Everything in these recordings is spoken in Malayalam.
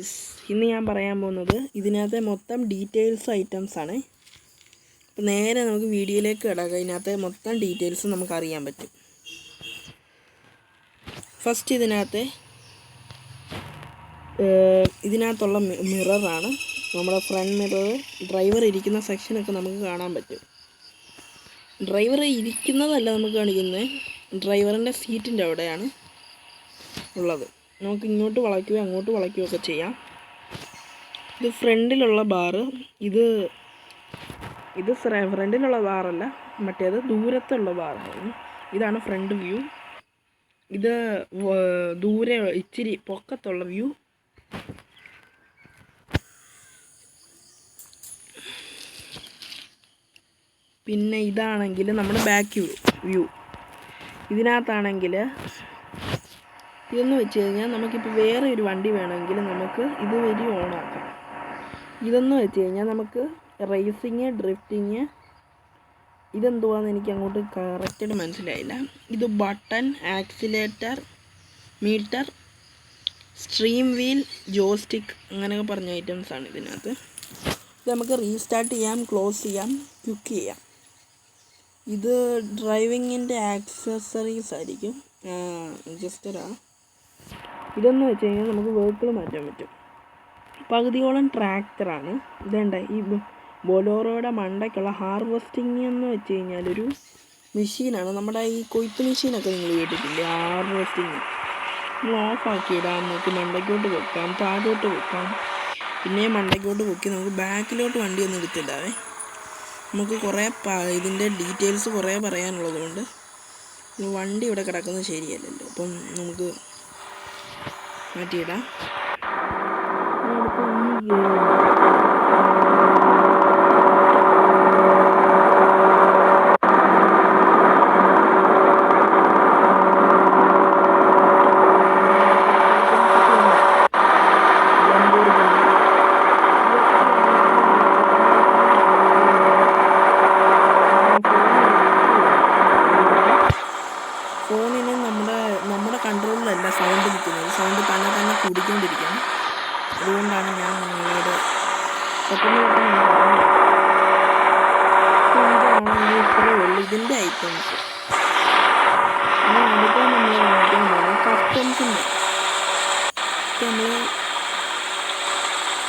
ഗൈസ്, ഇന്ന് ഞാൻ പറയാൻ പോകുന്നത് ഇതിനകത്തെ മൊത്തം ഡീറ്റെയിൽസ് ഐറ്റംസ് ആണ്. അപ്പോൾ നേരെ നമുക്ക് വീഡിയോയിലേക്ക് കിടക്കാം. ഇതിനകത്തെ മൊത്തം ഡീറ്റെയിൽസ് നമുക്ക് അറിയാൻ പറ്റും. ഫസ്റ്റ് ഇതിനകത്തുള്ള മിററാണ്. നമ്മുടെ ഫ്രണ്ട് മിറർ, ഡ്രൈവർ ഇരിക്കുന്ന സെക്ഷനൊക്കെ നമുക്ക് കാണാൻ പറ്റും. ഡ്രൈവർ ഇരിക്കുന്നതല്ല നമുക്ക് കാണിക്കുന്നത്, ഡ്രൈവറിൻ്റെ സീറ്റിൻ്റെ അവിടെയാണ് ഉള്ളത്. നമുക്ക് ഇങ്ങോട്ട് വളയ്ക്കുകയോ അങ്ങോട്ട് വളയ്ക്കുകയോ ഒക്കെ ചെയ്യാം. ഇത് ഫ്രണ്ടിലുള്ള ബാറ്, ഇത് ഫ്രണ്ടിലുള്ള ബാറല്ല, മറ്റേത് ദൂരത്തുള്ള ബാറാണ്. ഇതാണ് ഫ്രണ്ട് വ്യൂ. ഇത് ദൂരെ ഇച്ചിരി പൊക്കത്തുള്ള വ്യൂ. പിന്നെ ഇതാണെങ്കിൽ നമ്മുടെ ബാക്ക് വ്യൂ. ഇതിനകത്താണെങ്കിൽ ഇതെന്ന് വെച്ച് കഴിഞ്ഞാൽ നമുക്കിപ്പോൾ വേറെ ഒരു വണ്ടി വേണമെങ്കിൽ നമുക്ക് ഇത് വഴി ഓണാക്കാം. ഇതെന്ന് വെച്ച് കഴിഞ്ഞാൽ നമുക്ക് റേസിങ്, ഡ്രിഫ്റ്റിങ്, ഇതെന്തുവാന്ന് എനിക്ക് അങ്ങോട്ട് കറക്റ്റായിട്ട് മനസ്സിലായില്ല. ഇത് button, accelerator, meter, steering wheel, joystick, അങ്ങനെയൊക്കെ പറഞ്ഞ ഐറ്റംസാണ് ഇതിനകത്ത്. ഇത് നമുക്ക് റീസ്റ്റാർട്ട് ചെയ്യാം, ക്ലോസ് ചെയ്യാം, ക്വിക്ക് ചെയ്യാം. ഇത് ഡ്രൈവിങ്ങിൻ്റെ ആക്സസറീസ് ആയിരിക്കും. ജസ്റ്ററാണ്. ഇതെന്ന് വെച്ച് കഴിഞ്ഞാൽ നമുക്ക് വെഹിക്കിൾ മാറ്റാൻ പറ്റും. പകുതിയോളം ട്രാക്ടറാണ്. ഇതേണ്ട ഈ ബൊലോറോയുടെ മണ്ടയ്ക്കുള്ള ഹാർവെസ്റ്റിംഗ് എന്ന് വെച്ച് കഴിഞ്ഞാൽ ഒരു മെഷീനാണ്. നമ്മുടെ ഈ കൊയ്ത്ത് മെഷീനൊക്കെ നിങ്ങൾ കേട്ടിട്ടില്ലേ, ഹാർവെസ്റ്റിങ്. നമ്മൾ ഓഫാക്കിയിടാം, നമുക്ക് മണ്ടയ്ക്കോട്ട് വെക്കാം, താഴോട്ട് വെക്കാം, പിന്നെ മണ്ടയ്ക്കോട്ട് വെക്കി നമുക്ക് ബാക്കിലോട്ട് വണ്ടി ഒന്നും എടുത്തില്ലാവേ. നമുക്ക് കുറേ ഇതിൻ്റെ ഡീറ്റെയിൽസ് കുറേ പറയാനുള്ളത് കൊണ്ട് വണ്ടി ഇവിടെ കിടക്കുന്നത് ശരിയല്ലല്ലോ. അപ്പം നമുക്ക് മാറ്റിയിടാം. ഫോണിന് നമ്മുടെ കൺട്രോളിലല്ല സൗണ്ട് നിൽക്കുന്നത്, സൗണ്ട് തന്നെ കൂടിക്കൊണ്ടിരിക്കണം. അതുകൊണ്ടാണ് ഞാൻ നിങ്ങളോട് ഇത്രയേ ഉള്ളൂ ഇതിൻ്റെ ഐറ്റംസ്. അടുത്ത നമ്മൾ കാണിക്കാൻ പോകുന്നത് കസ്റ്റംസിൻ്റെ. നമ്മൾ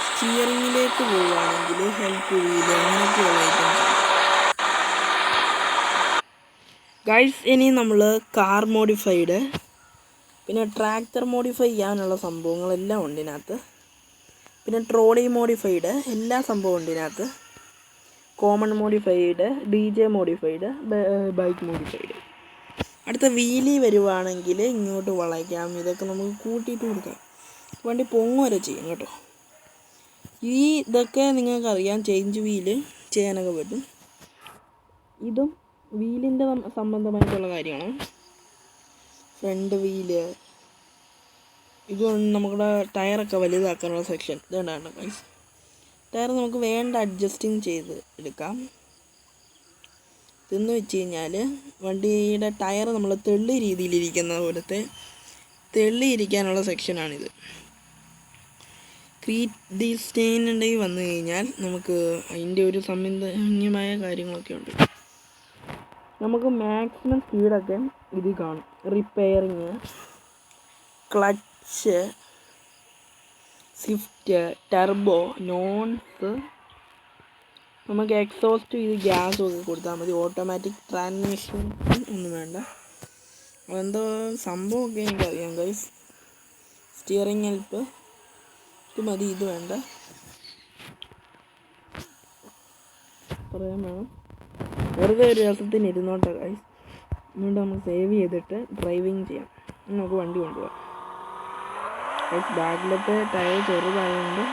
സ്റ്റിയറിങ്ങിലേക്ക് പോവുകയാണെങ്കിൽ ഹെൽപ്പ് വീല്, അങ്ങനെയൊക്കെയുള്ള ഐറ്റംസ്. ഗൈസ്, ഇനി നമ്മൾ കാർ മോഡിഫൈഡ്, പിന്നെ ട്രാക്ടർ മോഡിഫൈ ചെയ്യാനുള്ള സംഭവങ്ങളെല്ലാം ഉണ്ട് ഇതിനകത്ത്. പിന്നെ ട്രോളി മോഡിഫൈഡ്, എല്ലാ സംഭവവും ഉണ്ട് ഇതിനകത്ത്. Common modified, DJ modified, bike modified. അടുത്ത വീലി വരുവാണെങ്കിൽ ഇങ്ങോട്ട് വളയ്ക്കാം. ഇതൊക്കെ നമുക്ക് കൂട്ടിയിട്ട് കൊടുക്കാം. വണ്ടി പൊങ്ങ് വരെ ചെയ്യും കേട്ടോ. ഇതൊക്കെ നിങ്ങൾക്കറിയാം, ചേഞ്ച് വീല് ചെയ്യാനൊക്കെ പറ്റും. ഇതും വീലിൻ്റെ സംബന്ധമായിട്ടുള്ള കാര്യമാണ്. ഫ്രണ്ട് വീല്, ഇത് നമ്മുടെ ടയറൊക്കെ വലുതാക്കാനുള്ള സെക്ഷൻ. ഇതുകൊണ്ടാണ് ഗൈസ്, ടയർ നമുക്ക് വേണ്ട അഡ്ജസ്റ്റിങ് ചെയ്ത് എടുക്കാം. ഇതെന്ന് വെച്ച് കഴിഞ്ഞാൽ വണ്ടിയുടെ ടയർ നമ്മൾ തെള്ളി രീതിയിലിരിക്കുന്ന പോലത്തെ തെള്ളിയിരിക്കാനുള്ള സെക്ഷനാണിത്. ക്രീറ്റ് സ്റ്റെയിൻ ഉണ്ടെങ്കിൽ വന്നു കഴിഞ്ഞാൽ നമുക്ക് അതിൻ്റെ ഒരു സംബന്ധമായ കാര്യങ്ങളൊക്കെ ഉണ്ട്. നമുക്ക് മാക്സിമം സ്പീഡൊക്കെ ഇത് കാണും. Repairing, clutch, Swift, turbo, nouns, നമുക്ക് എക്സോസ്റ്റ് ചെയ്ത് ഗ്യാസും ഒക്കെ കൊടുത്താൽ മതി. ഓട്ടോമാറ്റിക് ട്രാൻസ്മിഷൻ ഒന്നും വേണ്ട. അതെന്തോ സംഭവമൊക്കെ എനിക്കറിയാം ഗൈസ്. സ്റ്റിയറിങ് ഹെൽപ്പ് ഇത് മതി, ഇത് വേണ്ട. പറയാൻ വേണം, വെറുതെ ഒരു രസത്തിന് ഇരുന്നോട്ടെ ഗൈസ്. അതുകൊണ്ട് നമുക്ക് സേവ് ചെയ്തിട്ട് ഡ്രൈവിങ് ചെയ്യാം. നമുക്ക് വണ്ടി കൊണ്ടുപോകാം. ബാക്കിലത്തെ ടയർ ചെറുതായതുകൊണ്ട്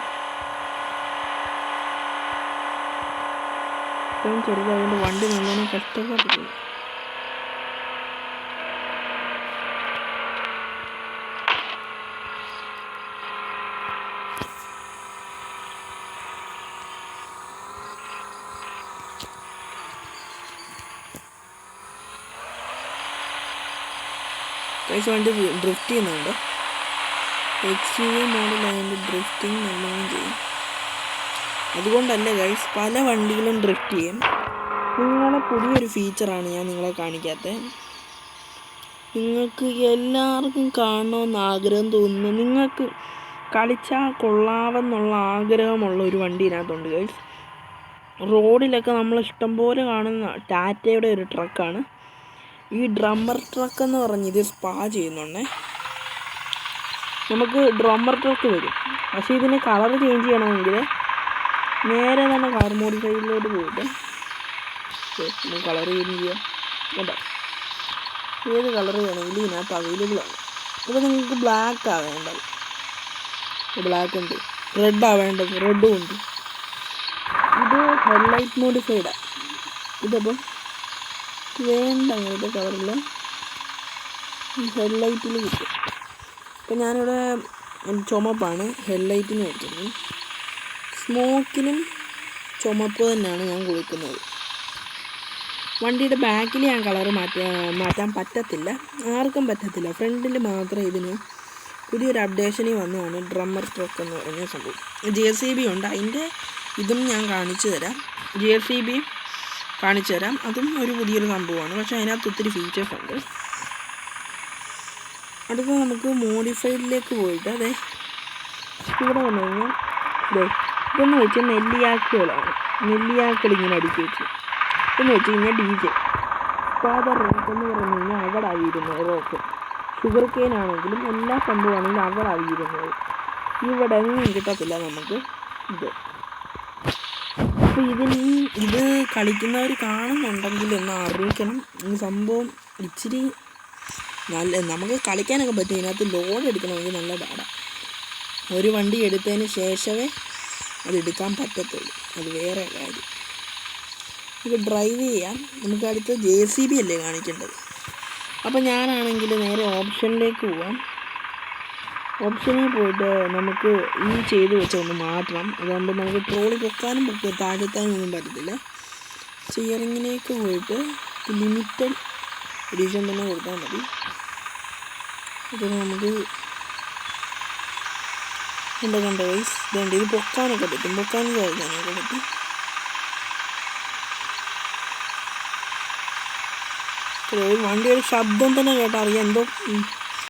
വണ്ടി നല്ലോണം കഷ്ടപ്പെട്ടു പോയി. വണ്ടി ഡ്രിഫ്റ്റ് ചെയ്യുന്നുണ്ട്. എക്സ്റ്റീരിയർ മോഡൽ അതിൻ്റെ ഡ്രിഫ്റ്റിംഗ് നല്ലോണം ചെയ്യും. അതുകൊണ്ടല്ലേ ഗൈസ് പല വണ്ടികളും ഡ്രിഫ്റ്റ് ചെയ്യും. നിങ്ങളെ പുതിയൊരു ഫീച്ചറാണ് ഞാൻ നിങ്ങളെ കാണിക്കാത്തത്. നിങ്ങൾക്ക് എല്ലാവർക്കും കാണണമെന്ന് ആഗ്രഹം തോന്നുന്നു, നിങ്ങൾക്ക് കളിച്ചാൽ കൊള്ളാമെന്നുള്ള ആഗ്രഹമുള്ള ഒരു വണ്ടി ഇതിനകത്തുണ്ട് ഗൈസ്. റോഡിലൊക്കെ നമ്മൾ ഇഷ്ടംപോലെ കാണുന്ന ടാറ്റയുടെ ഒരു ട്രക്കാണ് ഈ ഡ്രമ്മർ ട്രക്ക് എന്ന് പറഞ്ഞ്. ഇത് സ്പാ ചെയ്യുന്നുണ്ടേ. നമുക്ക് ഡ്രമ്മർ ട്രക്ക് വരും. പക്ഷേ ഇതിന് കളർ ചേഞ്ച് ചെയ്യണമെങ്കിൽ നേരെ തന്നെ കാർ മോഡിഫൈഡിലോട്ട് പോയിട്ട് നമുക്ക് കളർ ചേഞ്ച് ചെയ്യാം. കേട്ടോ, ഏത് കളർ വേണമെങ്കിലും ഇതിനകത്ത് അവൈലബിൾ ആണ്. അപ്പോൾ നിങ്ങൾക്ക് ബ്ലാക്കാണ് വേണ്ടത്, ബ്ലാക്ക് ഉണ്ട്. റെഡാണ് വേണ്ടത്, റെഡും ഉണ്ട്. ഇത് ഹെഡ്ലൈറ്റ് മോഡിഫൈഡാണ്. ഇതപ്പം വേണ്ട അങ്ങനത്തെ കളറിൽ ഹെഡ്ലൈറ്റിൽ കിട്ടും. ഇപ്പം ഞാനിവിടെ ചുമപ്പാണ് ഹെഡ്ലൈറ്റിന് കൊടുക്കുന്നത്. സ്മോക്കിനും ചുമപ്പ് തന്നെയാണ് ഞാൻ കൊടുക്കുന്നത്. വണ്ടിയുടെ ബാക്കിൽ ഞാൻ കളർ മാറ്റാൻ പറ്റത്തില്ല, ആർക്കും പറ്റത്തില്ല. ഫ്രണ്ടിൽ മാത്രം ഇതിന് പുതിയൊരു അപ്ഡേഷനിൽ വന്നതാണ് ഡ്രമ്മർ ട്രക്ക് എന്ന് പറഞ്ഞ സംഭവം. JCB ഉണ്ട്, അതിൻ്റെ ഇതും ഞാൻ കാണിച്ചു തരാം. JCB കാണിച്ചു തരാം, അതും ഒരു പുതിയൊരു സംഭവമാണ്. പക്ഷേ അതിനകത്ത് ഒത്തിരി ഫീച്ചേഴ്സ് ഉണ്ട്. അടുത്ത നമുക്ക് മോഡിഫൈഡിലേക്ക് പോയിട്ട് അതെ ഇവിടെ വന്നു കഴിഞ്ഞാൽ ഇതെന്ന് വെച്ചാൽ നെല്ലിയാക്കുകളാണ്. നെല്ലിയാക്കൾ ഇങ്ങനെ അടുക്കി വെച്ച് എന്ന് വെച്ച് കഴിഞ്ഞാൽ DJ ഫാദർ റോക്ക് എന്ന് പറഞ്ഞു കഴിഞ്ഞാൽ അവിടെ ആയിരുന്നത് റോക്ക്. ഷുഗർ കെയിൻ ആണെങ്കിലും എല്ലാ സംഭവമാണെങ്കിലും അവിടെ ആയിരുന്നത്. ഇവിടെ എങ്ങും കിട്ടത്തില്ല നമുക്ക് ഇത്. അപ്പോൾ ഇത് കളിക്കുന്നവർ കാണുന്നുണ്ടെങ്കിൽ ഒന്ന് അറിയിക്കണം. ഈ സംഭവം ഇച്ചിരി നല്ല, നമുക്ക് കളിക്കാനൊക്കെ പറ്റും. ഇതിനകത്ത് ലോഡ് എടുക്കണമെങ്കിൽ നല്ല പാടാണ്. ഒരു വണ്ടി എടുത്തതിന് ശേഷമേ അത് എടുക്കാൻ പറ്റത്തുള്ളൂ, അത് വേറെ കാര്യം. ഇത് ഡ്രൈവ് ചെയ്യാം. നമുക്ക് അടുത്ത JCB അല്ലേ കാണിക്കേണ്ടത്. അപ്പോൾ ഞാനാണെങ്കിൽ നേരെ ഓപ്ഷനിലേക്ക് പോവാം. ഓപ്ഷനിൽ പോയിട്ട് നമുക്ക് ഈ ചെയ്ത് വെച്ച ഒന്ന് മാറ്റണം. അതുകൊണ്ട് നമുക്ക് ട്രോളി പൊക്കാനും താഴ്ത്താനും ഒന്നും പറ്റത്തില്ല. സ്റ്റിയറിങ്ങിലേക്ക് പോയിട്ട് ലിമിറ്റഡ് എഡിഷൻ തന്നെ കൊടുത്താൽ മതി. ഇതിന് നമുക്ക് കണ്ടോ വൈസ് ഇതുണ്ട്. ഇത് പൊക്കാനൊക്കെ പറ്റും, പൊക്കാനും താഴ്ത്താനൊക്കെ പറ്റും. വണ്ടിയുടെ ശബ്ദം തന്നെ കേട്ടാൽ അറിയാം എന്തോ